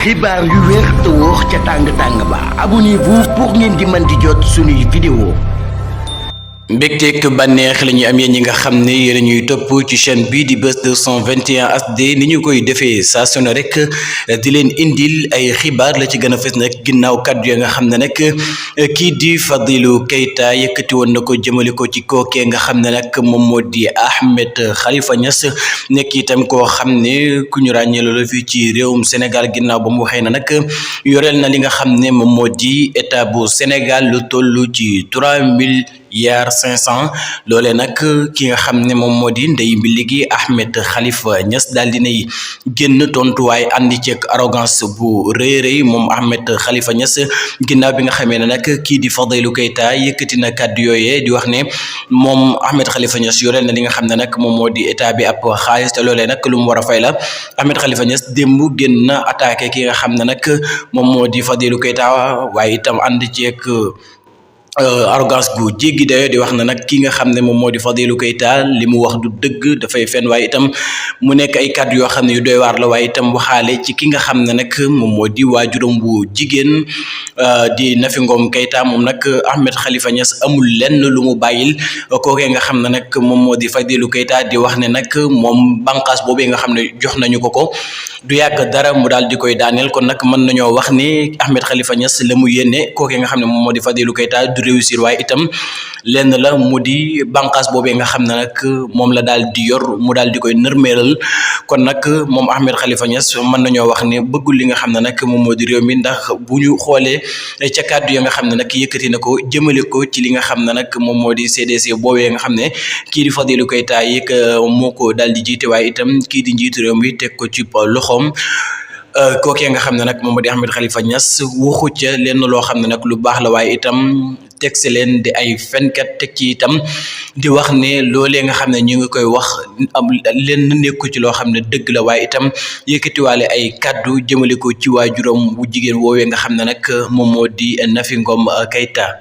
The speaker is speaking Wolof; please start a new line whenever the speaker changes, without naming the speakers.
xibaar yu wér te wóor ca tàng ba abonnez-vous pour ngeen di mën di jot suñuy vidéo. mbégteeg bànneex la ñuy am yéen ñi nga xam ne yéen ñuy topp ci chaîne bi di Buzz 221 HD ni ñu koy defee saa su ne rek di leen indil ay xibaar la ci gën a fës nag ginnaaw kàddu ya nga xam ne nag kii di Fadilou Keita yëkkati woon na ko jëmale ko ci kookee nga xam ne nag moom moo di Ahmed Khalifa Niass nekk itam koo xam ne ku ñu ràññee loolu fii ci réewum Sénégal ginnaaw ba mu waxee na nag yoreel na li nga xam ne moom moo di état bu Sénégal lu toll ci 3,5 loolee nag ki nga xam ne moom moo di ndey mbi liggéey Ahmed Khalifa Niass daal dinay génn tontuwaay andi ceeg arrogance bu rëy rëy moom Ahmed Khalifa Niass ginnaaw bi nga xamee ne nag kii di Fadilou Keita yëkkati na kàddu yooyee di wax ne moom Ahmed Khalifa Niass yoreel na li nga xam ne nag moom moo di état bi ab xaalis te loolee nag lu mu war a fay la. Ahmed Khalifa Niass démb génn na attaqué ki nga xam ne nag moom moo di Fadilou Keita waaye itam ànd ceeg arrogance gu jéggi dayo di wax na nag ki nga xam ne moom moo di Fadilou Keita li mu wax du dëgg dafay fen waaye itam mu nekk ay kàddu yoo xam ne yu doy waar la waaye itam waxaale ci ki nga xam ne nag moom moo di waajuram bu jigéen di Nafi Ngom Keita moom nag Ahmed Khalifa Niass amul lenn lu mu bàyyil kookee nga xam ne nag moom moo di Fadilou Keita di wax ne nag moom bànqaas boobee nga xam ne jox nañu ko du yàgg dara mu daal di koy daaneel kon nag mën nañoo wax ni Ahmed Khalifa Niass la mu yéene kookee nga xam ne moom moo di Fadilou Keita du réussir waaye itam lenn la mu di bànqaas boobee nga xam ne nag moom la daal di yor mu daal di koy nërmeeral kon nag moom Ahmed Khalifa Niass mën nañoo wax ne bëggul li nga xam ne nag moom moo di réew mi ndax bu ñu xoolee ca kàddu ya nga xam ne nag yëkkati na ko jëmale ko ci li nga xam ne nag moom moo di CDC boobee nga xam ne kii di Fadilou Keita moo ko daal di jiite waaye itam kii di njiitu réew mi teg ko ci loxoom kookee nga xam ne nag moom moo di Ahmed Khalifa Niass waxu ca lenn loo xam ne nag lu baax la waaye itam teg si leen di ay fenkat teg ci itam di wax ne loolee nga xam ne ñu ngi koy wax lenn nekku ci loo xam ne dëgg la waaye itam yëkkatiwaale ay kàddu jëmale ko ci waajuram bu jigéen woowee nga xam ne nag moom moo di Nafi Ngom Keita